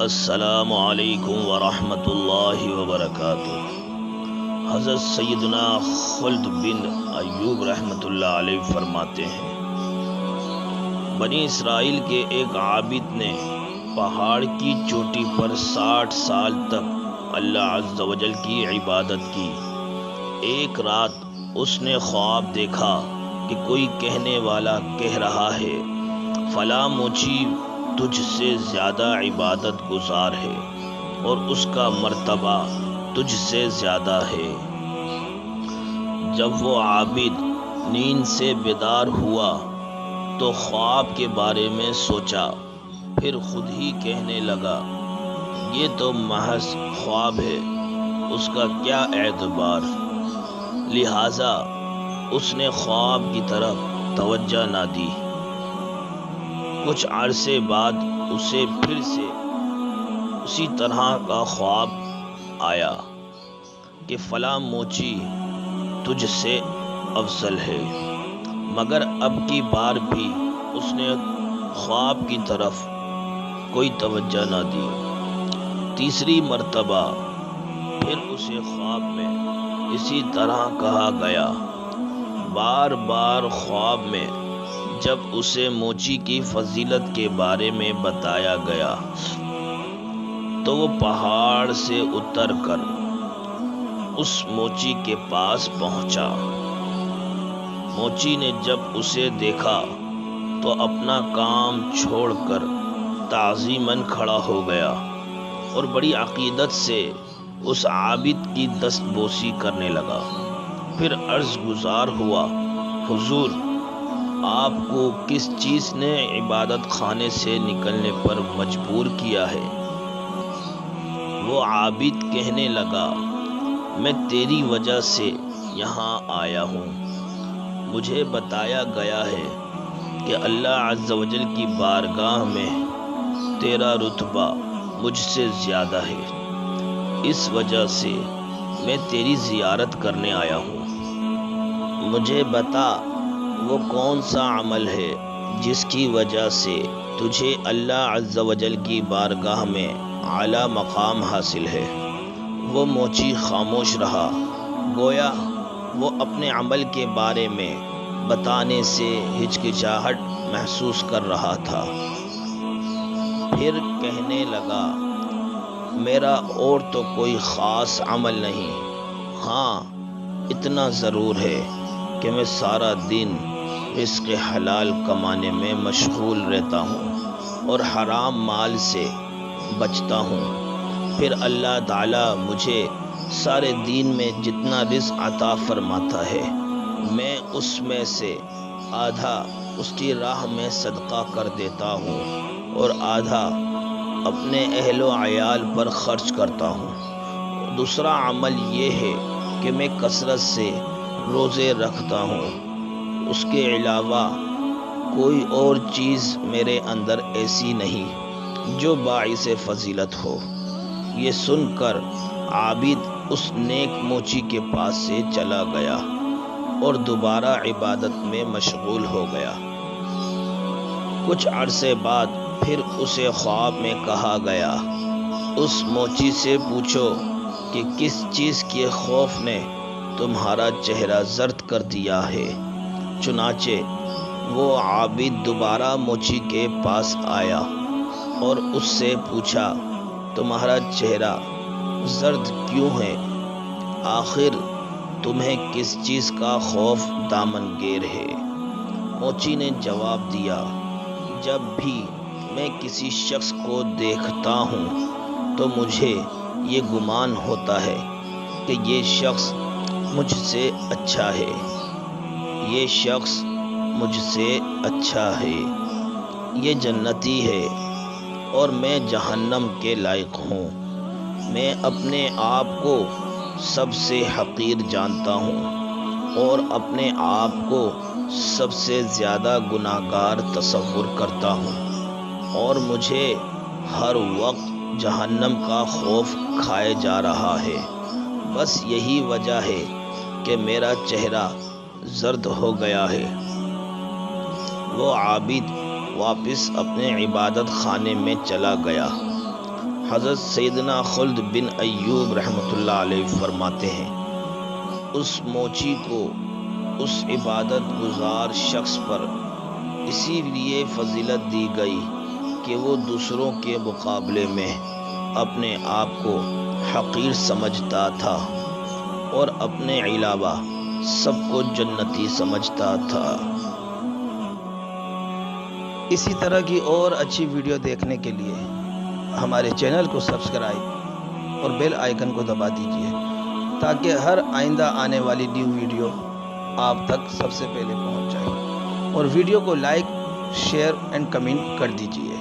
السلام علیکم ورحمۃ اللہ وبرکاتہ۔ حضرت سیدنا خلد بن ایوب رحمۃ اللہ علیہ فرماتے ہیں، بنی اسرائیل کے ایک عابد نے پہاڑ کی چوٹی پر 60 سال تک اللہ عز و جل کی عبادت کی۔ ایک رات اس نے خواب دیکھا کہ کوئی کہنے والا کہہ رہا ہے، فلاں موچی تجھ سے زیادہ عبادت گزار ہے اور اس کا مرتبہ تجھ سے زیادہ ہے۔ جب وہ عابد نیند سے بیدار ہوا تو خواب کے بارے میں سوچا، پھر خود ہی کہنے لگا، یہ تو محض خواب ہے، اس کا کیا اعتبار۔ لہذا اس نے خواب کی طرف توجہ نہ دی۔ کچھ عرصے بعد اسے پھر سے اسی طرح کا خواب آیا کہ فلاں موچی تجھ سے افضل ہے، مگر اب کی بار بھی اس نے خواب کی طرف کوئی توجہ نہ دی۔ تیسری مرتبہ پھر اسے خواب میں اسی طرح کہا گیا۔ بار بار خواب میں جب اسے موچی کی فضیلت کے بارے میں بتایا گیا تو وہ پہاڑ سے اتر کر اس موچی کے پاس پہنچا۔ موچی نے جب اسے دیکھا تو اپنا کام چھوڑ کر تعظیماً کھڑا ہو گیا اور بڑی عقیدت سے اس عابد کی دست بوسی کرنے لگا۔ پھر عرض گزار ہوا، حضور، آپ کو کس چیز نے عبادت خانے سے نکلنے پر مجبور کیا ہے؟ وہ عابد کہنے لگا، میں تیری وجہ سے یہاں آیا ہوں۔ مجھے بتایا گیا ہے کہ اللہ عز و جل کی بارگاہ میں تیرا رتبہ مجھ سے زیادہ ہے، اس وجہ سے میں تیری زیارت کرنے آیا ہوں۔ مجھے بتا، وہ کون سا عمل ہے جس کی وجہ سے تجھے اللہ عز و جل کی بارگاہ میں اعلیٰ مقام حاصل ہے۔ وہ موچی خاموش رہا، گویا وہ اپنے عمل کے بارے میں بتانے سے ہچکچاہٹ محسوس کر رہا تھا۔ پھر کہنے لگا، میرا اور تو کوئی خاص عمل نہیں، ہاں اتنا ضرور ہے کہ میں سارا دن رزق حلال کمانے میں مشغول رہتا ہوں اور حرام مال سے بچتا ہوں۔ پھر اللہ تعالیٰ مجھے سارے دین میں جتنا رزق عطا فرماتا ہے، میں اس میں سے آدھا اس کی راہ میں صدقہ کر دیتا ہوں اور آدھا اپنے اہل و عیال پر خرچ کرتا ہوں۔ دوسرا عمل یہ ہے کہ میں کثرت سے روزے رکھتا ہوں۔ اس کے علاوہ کوئی اور چیز میرے اندر ایسی نہیں جو باعث فضیلت ہو۔ یہ سن کر عابد اس نیک موچی کے پاس سے چلا گیا اور دوبارہ عبادت میں مشغول ہو گیا۔ کچھ عرصے بعد پھر اسے خواب میں کہا گیا، اس موچی سے پوچھو کہ کس چیز کے خوف نے تمہارا چہرہ زرد کر دیا ہے۔ چنانچہ وہ عابد دوبارہ موچی کے پاس آیا اور اس سے پوچھا، تمہارا چہرہ زرد کیوں ہے؟ آخر تمہیں کس چیز کا خوف دامنگیر ہے؟ موچی نے جواب دیا، جب بھی میں کسی شخص کو دیکھتا ہوں تو مجھے یہ گمان ہوتا ہے کہ یہ شخص مجھ سے اچھا ہے، یہ شخص مجھ سے اچھا ہے، یہ جنتی ہے اور میں جہنم کے لائق ہوں۔ میں اپنے آپ کو سب سے حقیر جانتا ہوں اور اپنے آپ کو سب سے زیادہ گناہگار تصور کرتا ہوں، اور مجھے ہر وقت جہنم کا خوف کھائے جا رہا ہے۔ بس یہی وجہ ہے کہ میرا چہرہ زرد ہو گیا ہے۔ وہ عابد واپس اپنے عبادت خانے میں چلا گیا حضرت سیدنا خلد بن ایوب رحمۃ اللہ علیہ فرماتے ہیں، اس موچی کو اس عبادت گزار شخص پر اسی لیے فضیلت دی گئی کہ وہ دوسروں کے مقابلے میں اپنے آپ کو حقیر سمجھتا تھا اور اپنے علاوہ سب کو جنتی سمجھتا تھا۔ اسی طرح کی اور اچھی ویڈیو دیکھنے کے لیے ہمارے چینل کو سبسکرائب اور بیل آئیکن کو دبا دیجیے تاکہ ہر آئندہ آنے والی نیو ویڈیو آپ تک سب سے پہلے پہنچ جائے، اور ویڈیو کو لائک، شیئر اینڈ کمنٹ کر دیجیے۔